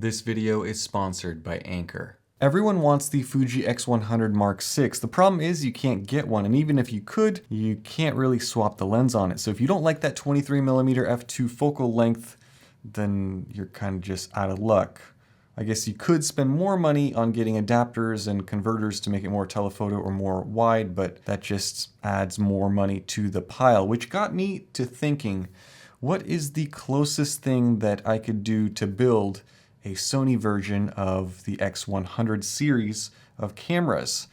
This video is sponsored by Anker. Everyone wants the Fuji X100 Mark VI. The problem is you can't get one, and even if you could, you can't really swap the lens on it. So if you don't like that 23mm f2 focal length, then you're kind of just out of luck. I guess you could spend more money on getting adapters and converters to make it more telephoto or more wide, but that just adds more money to the pile, which got me to thinking, what is the closest thing that I could do to build a Sony version of the X100 series of cameras?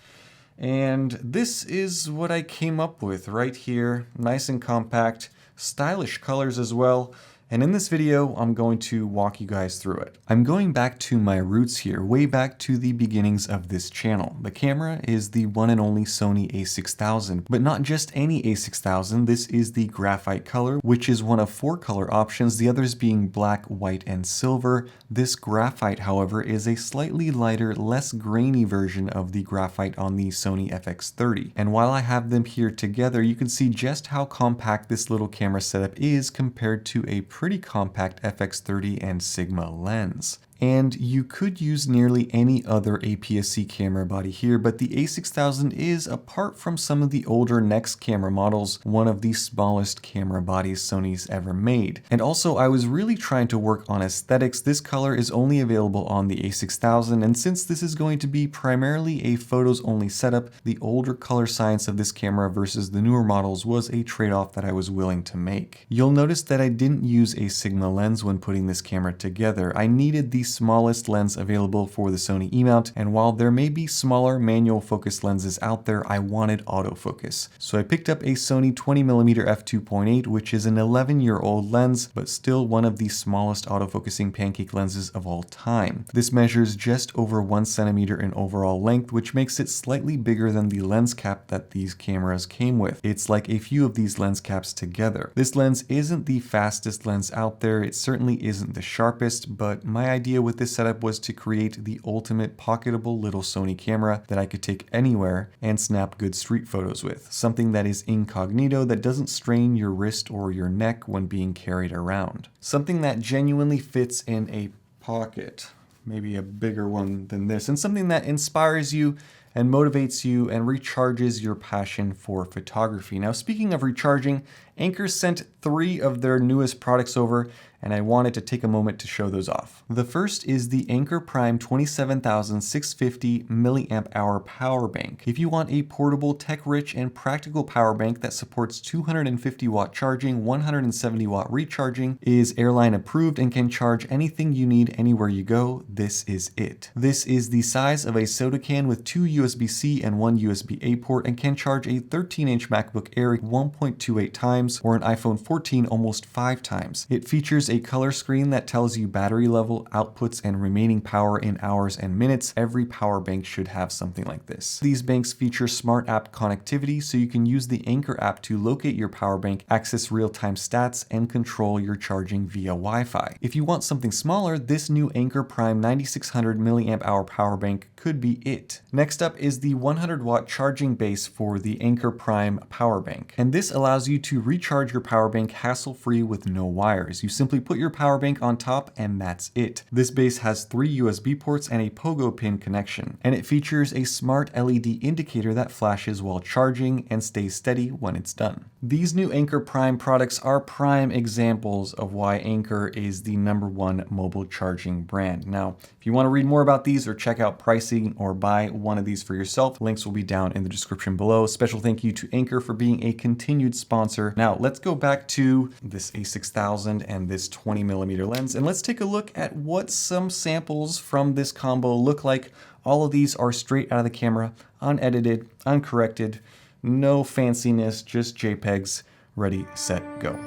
And this is what I came up with right here. Nice and compact, stylish colors as well. And in this video, I'm going to walk you guys through it. I'm going back to my roots here, way back to the beginnings of this channel. The camera is the one and only Sony a6000, but not just any a6000. This is the graphite color, which is one of 4 color options, the others being black, white, and silver. This graphite, however, is a slightly lighter, less grainy version of the graphite on the Sony FX30. And while I have them here together, you can see just how compact this little camera setup is compared to a pretty compact FX30 and Sigma lens. And you could use nearly any other APS-C camera body here, but the a6000 is, apart from some of the older Nex camera models, one of the smallest camera bodies Sony's ever made. And also, I was really trying to work on aesthetics. This color is only available on the a6000, and since this is going to be primarily a photos-only setup, the older color science of this camera versus the newer models was a trade-off that I was willing to make. You'll notice that I didn't use a Sigma lens when putting this camera together. I needed the smallest lens available for the Sony E-mount, and while there may be smaller manual focus lenses out there, I wanted autofocus. So I picked up a Sony 20mm f2.8, which is an 11-year-old lens, but still one of the smallest autofocusing pancake lenses of all time. This measures just over 1 centimeter in overall length, which makes it slightly bigger than the lens cap that these cameras came with. It's like a few of these lens caps together. This lens isn't the fastest lens out there, it certainly isn't the sharpest, but my idea with this setup was to create the ultimate pocketable little Sony camera that I could take anywhere and snap good street photos with. Something that is incognito, that doesn't strain your wrist or your neck when being carried around. Something that genuinely fits in a pocket, maybe a bigger one than this, and something that inspires you and motivates you and recharges your passion for photography. Now, speaking of recharging, Anker sent 3 of their newest products over, and I wanted to take a moment to show those off. The first is the Anker Prime 27650 mAh power bank. If you want a portable, tech-rich, and practical power bank that supports 250 watt charging, 170 watt recharging, is airline approved, and can charge anything you need anywhere you go, this is it. This is the size of a soda can with 2 USB-C and 1 USB-A port, and can charge a 13-inch MacBook Air 1.28 times, or an iPhone 14 almost 5 times. It features a color screen that tells you battery level, outputs, and remaining power in hours and minutes. Every power bank should have something like this. These banks feature smart app connectivity, so you can use the Anker app to locate your power bank, access real-time stats, and control your charging via Wi-Fi. If you want something smaller, this new Anker Prime 9600 mAh power bank could be it. Next up is the 100 watt charging base for the Anker Prime power bank. And this allows you to recharge your power bank hassle-free with no wires. You simply put your power bank on top and that's it. This base has 3 USB ports and a pogo pin connection, and it features a smart LED indicator that flashes while charging and stays steady when it's done. These new Anker Prime products are prime examples of why Anker is the #1 mobile charging brand. Now, if you want to read more about these or check out pricing or buy one of these for yourself, links will be down in the description below. Special thank you to Anker for being a continued sponsor. Now, let's go back to this a6000 and this 20mm lens, and let's take a look at what some samples from this combo look like. All of these are straight out of the camera, unedited, uncorrected, no fanciness, just JPEGs. Ready, set, go.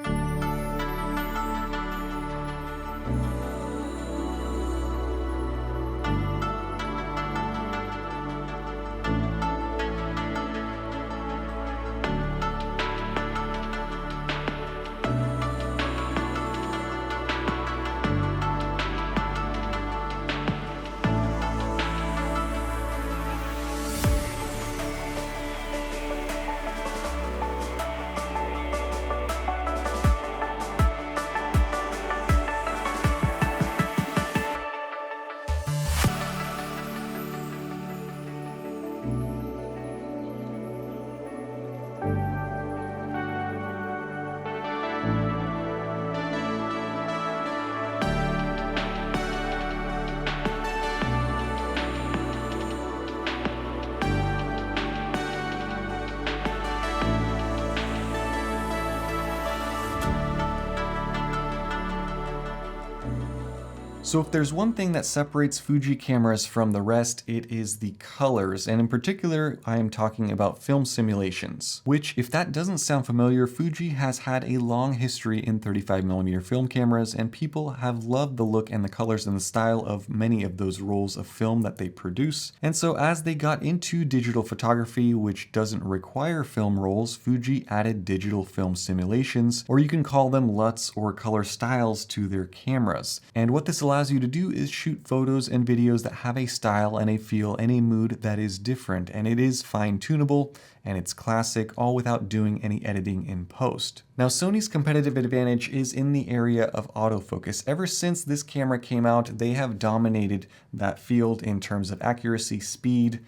So if there's one thing that separates Fuji cameras from the rest, it is the colors. And in particular, I am talking about film simulations, which, if that doesn't sound familiar, Fuji has had a long history in 35mm film cameras, and people have loved the look and the colors and the style of many of those rolls of film that they produce. And so as they got into digital photography, which doesn't require film rolls, Fuji added digital film simulations, or you can call them LUTs or color styles, to their cameras. And what this allows you to do is shoot photos and videos that have a style and a feel and a mood that is different, and it is fine-tunable and it's classic, all without doing any editing in post. Now, Sony's competitive advantage is in the area of autofocus. Ever since this camera came out, they have dominated that field in terms of accuracy, speed,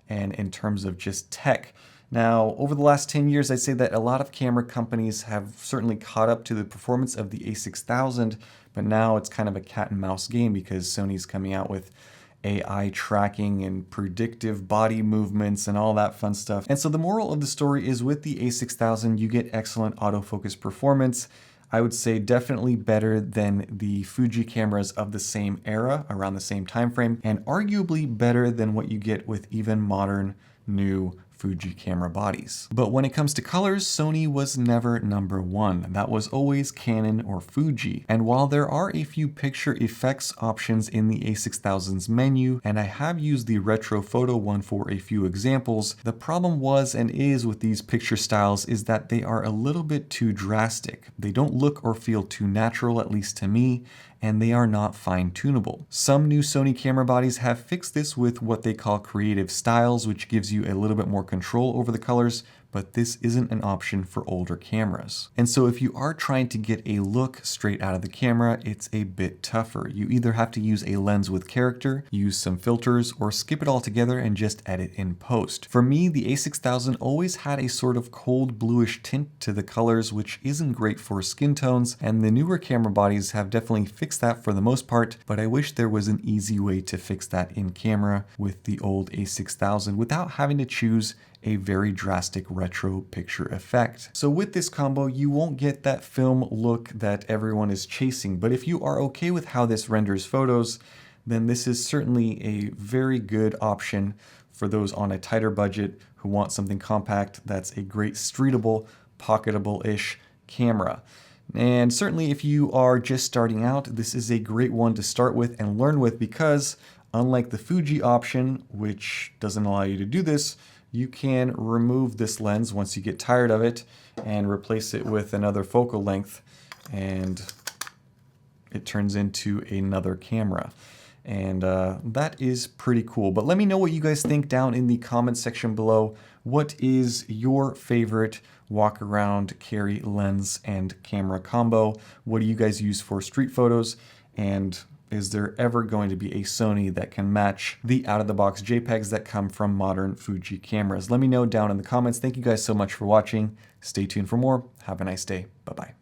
and in terms of just tech. Now, over the last 10 years, I'd say that a lot of camera companies have certainly caught up to the performance of the A6000, but now it's kind of a cat and mouse game because Sony's coming out with AI tracking and predictive body movements and all that fun stuff. And so the moral of the story is, with the A6000, you get excellent autofocus performance. I would say definitely better than the Fuji cameras of the same era, around the same time frame, and arguably better than what you get with even modern, new Fuji camera bodies. But when it comes to colors, Sony was never number one. That was always Canon or Fuji. And while there are a few picture effects options in the A6000's menu, and I have used the retro photo one for a few examples, the problem was and is with these picture styles is that they are a little bit too drastic. They don't look or feel too natural, at least to me, and they are not fine-tunable. Some new Sony camera bodies have fixed this with what they call creative styles, which gives you a little bit more control over the colors, but this isn't an option for older cameras. And so if you are trying to get a look straight out of the camera, it's a bit tougher. You either have to use a lens with character, use some filters, or skip it all together and just edit in post. For me, the A6000 always had a sort of cold bluish tint to the colors, which isn't great for skin tones, and the newer camera bodies have definitely fixed that for the most part, but I wish there was an easy way to fix that in camera with the old A6000 without having to choose a very drastic retro picture effect. So with this combo, you won't get that film look that everyone is chasing, but if you are okay with how this renders photos, then this is certainly a very good option for those on a tighter budget who want something compact that's a great streetable, pocketable-ish camera. And certainly if you are just starting out, this is a great one to start with and learn with, because unlike the Fuji option, which doesn't allow you to do this, you can remove this lens once you get tired of it and replace it with another focal length, and it turns into another camera. And that is pretty cool. But let me know what you guys think down in the comment section below. What is your favorite walk around, carry lens and camera combo? What do you guys use for street photos? And is there ever going to be a Sony that can match the out-of-the-box JPEGs that come from modern Fuji cameras? Let me know down in the comments. Thank you guys so much for watching. Stay tuned for more. Have a nice day. Bye-bye.